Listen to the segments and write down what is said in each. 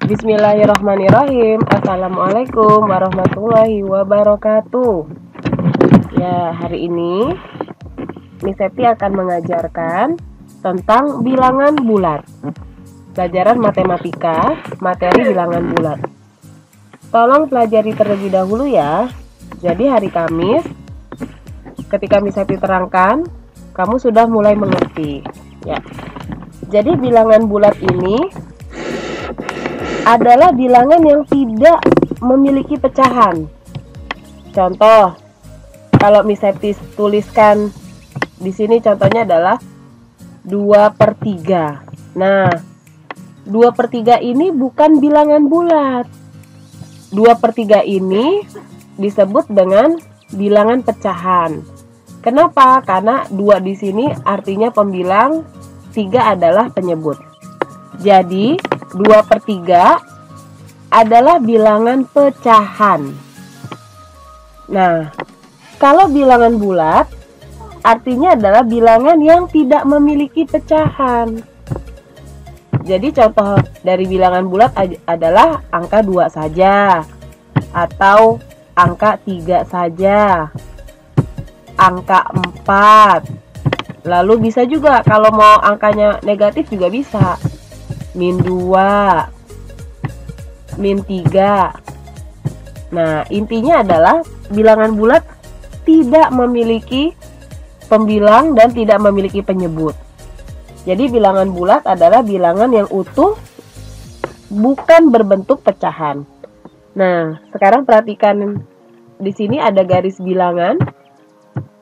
Bismillahirrahmanirrahim. Assalamualaikum warahmatullahi wabarakatuh. Ya, hari ini Miss Septi akan mengajarkan tentang bilangan bulat. Pelajaran matematika, materi bilangan bulat. Tolong pelajari terlebih dahulu ya. Jadi hari Kamis, ketika Miss Septi terangkan, kamu sudah mulai mengerti. Ya. Jadi bilangan bulat ini adalah bilangan yang tidak memiliki pecahan. Contoh, kalau Miss Septi tuliskan di sini contohnya adalah 2/3. Nah, 2/3 ini bukan bilangan bulat. 2/3 ini disebut dengan bilangan pecahan. Kenapa? Karena 2 di sini artinya pembilang, 3 adalah penyebut. Jadi 2/3 adalah bilangan pecahan. Nah, kalau bilangan bulat artinya adalah bilangan yang tidak memiliki pecahan. Jadi contoh dari bilangan bulat adalah angka 2 saja, atau angka 3 saja, angka 4. Lalu bisa juga kalau mau angkanya negatif juga bisa. -2, -3. Nah, intinya adalah bilangan bulat tidak memiliki pembilang dan tidak memiliki penyebut. Jadi bilangan bulat adalah bilangan yang utuh, bukan berbentuk pecahan. Nah, sekarang perhatikan di sini ada garis bilangan.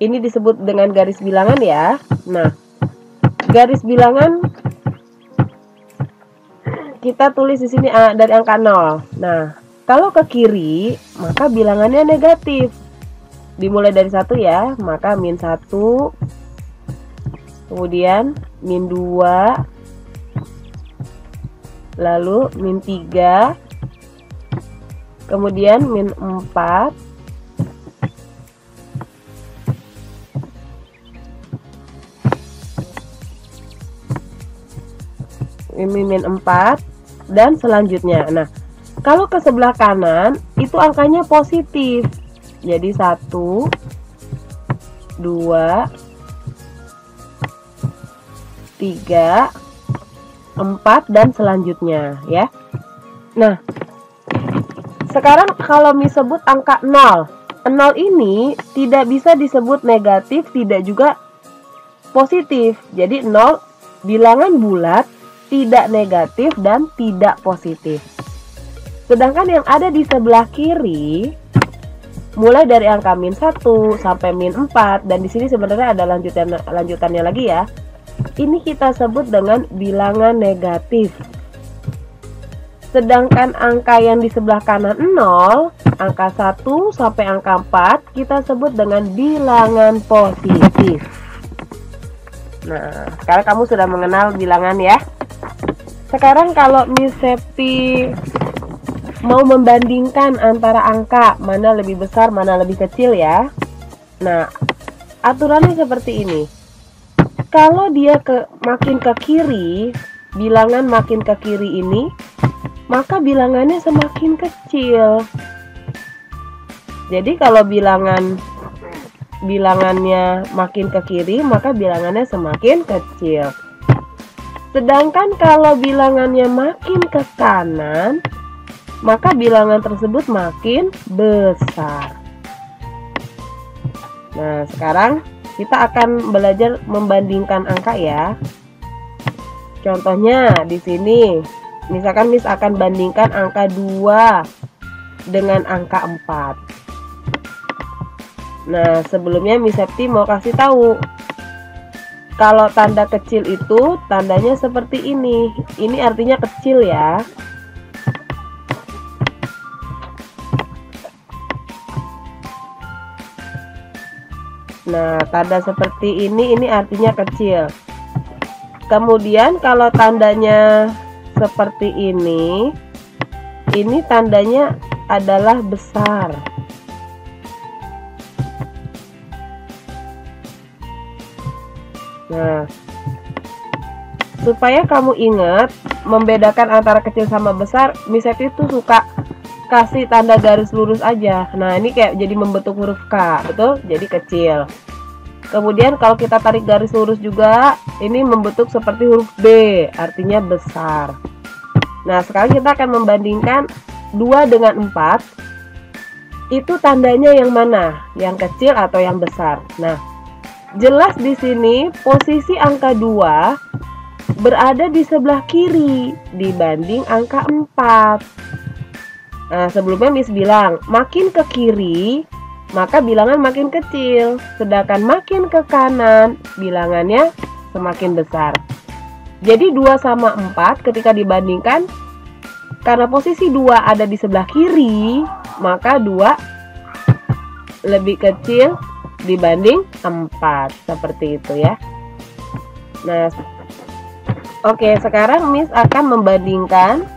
Ini disebut dengan garis bilangan ya. Nah, garis bilangan kita tulis di sini dari angka 0. Nah, kalau ke kiri maka bilangannya negatif. Dimulai dari 1 ya, maka -1, kemudian -2, lalu -3, kemudian -4, ini -4, dan selanjutnya. Nah, kalau ke sebelah kanan itu angkanya positif. Jadi 1, 2, 3, 4 dan selanjutnya ya. Nah, sekarang kalau disebut angka 0. 0 ini tidak bisa disebut negatif, tidak juga positif. Jadi 0 bilangan bulat, tidak negatif dan tidak positif. Sedangkan yang ada di sebelah kiri mulai dari angka -1 sampai -4, dan di sini sebenarnya ada lanjutannya lagi ya. Ini kita sebut dengan bilangan negatif. Sedangkan angka yang di sebelah kanan 0, angka 1 sampai angka 4 kita sebut dengan bilangan positif. Nah, sekarang kamu sudah mengenal bilangan ya. Sekarang kalau Miss Septi mau membandingkan antara angka mana lebih besar, mana lebih kecil ya. Nah, aturannya seperti ini. Kalau dia makin ke kiri, bilangan makin ke kiri ini, maka bilangannya semakin kecil. Jadi kalau bilangannya makin ke kiri, maka bilangannya semakin kecil. Sedangkan kalau bilangannya makin ke kanan, maka bilangan tersebut makin besar. Nah, sekarang kita akan belajar membandingkan angka ya. Contohnya di sini, misalkan Miss akan bandingkan angka 2 dengan angka 4. Nah, sebelumnya Miss Septi mau kasih tahu. Kalau tanda kecil itu tandanya seperti ini. Ini artinya kecil ya. Nah, tanda seperti ini artinya kecil. Kemudian kalau tandanya seperti ini tandanya adalah besar. Nah, supaya kamu ingat membedakan antara kecil sama besar, Miss Seti itu suka kasih tanda garis lurus aja. Nah, ini kayak jadi membentuk huruf K, betul? Jadi kecil. Kemudian kalau kita tarik garis lurus juga, ini membentuk seperti huruf B, artinya besar. Nah, sekarang kita akan membandingkan 2 dengan 4. Itu tandanya yang mana? Yang kecil atau yang besar? Nah, jelas di sini posisi angka 2 berada di sebelah kiri dibanding angka 4. Nah, sebelumnya Miss bilang, makin ke kiri, maka bilangan makin kecil. Sedangkan makin ke kanan, bilangannya semakin besar. Jadi 2 sama 4 ketika dibandingkan, karena posisi 2 ada di sebelah kiri, maka 2 lebih kecil dibanding 4. Seperti itu ya. Nah, oke, sekarang Miss akan membandingkan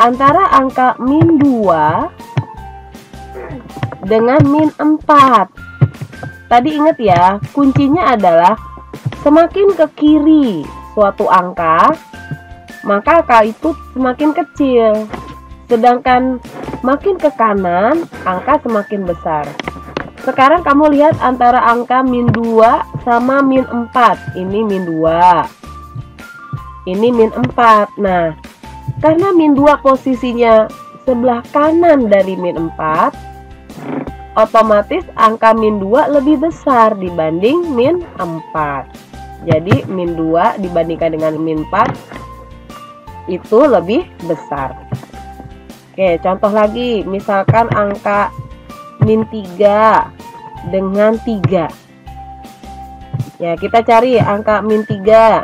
antara angka min 2 dengan min 4. Tadi ingat ya, kuncinya adalah semakin ke kiri suatu angka, maka angka itu semakin kecil. Sedangkan makin ke kanan, angka semakin besar. Sekarang kamu lihat antara angka min 2 sama min 4. Ini min 2. Ini min 4. Nah, karena min 2 posisinya sebelah kanan dari min 4, otomatis angka min 2 lebih besar dibanding min 4. Jadi min 2 dibandingkan dengan min 4 itu lebih besar. Oke, contoh lagi, misalkan angka min 3 dengan 3. Ya, kita cari angka min 3.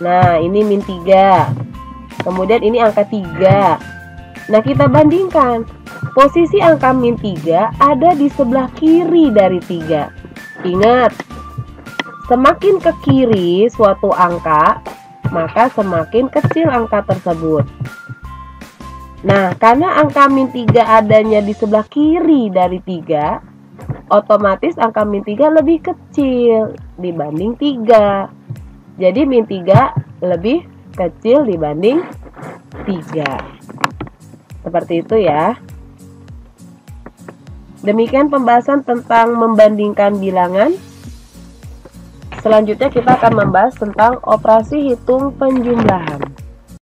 Nah, ini min 3. Kemudian ini angka 3. Nah, kita bandingkan. Posisi angka min 3 ada di sebelah kiri dari 3. Ingat, semakin ke kiri suatu angka, maka semakin kecil angka tersebut. Nah, karena angka min 3 adanya di sebelah kiri dari 3, otomatis angka min 3 lebih kecil dibanding 3. Jadi min 3 lebih kecil dibanding 3. Seperti itu ya. Demikian pembahasan tentang membandingkan bilangan. Selanjutnya kita akan membahas tentang operasi hitung penjumlahan.